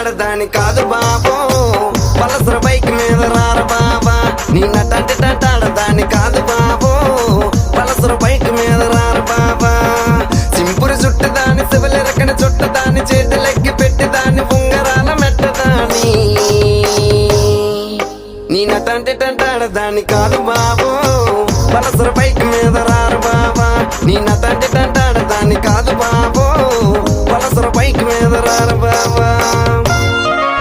టంటాడదాని కాదు బాబో పలసర బైక్ మీద రారు బాబా నీ నటంటే టంటాడదాని కాదు బాబో పలసర బైక్ మీద రారు బాబా సింపురు చుట్టదాని శివలెరకన చుట్టదాని చేతులెక్కి పెట్టిదాన్ని ఉంగరాల మెట్టదాని నీ నటంటే టంటాడదాని కాదు బాబో పలసర బైక్ మీద రారు బాబా నీ నటంటే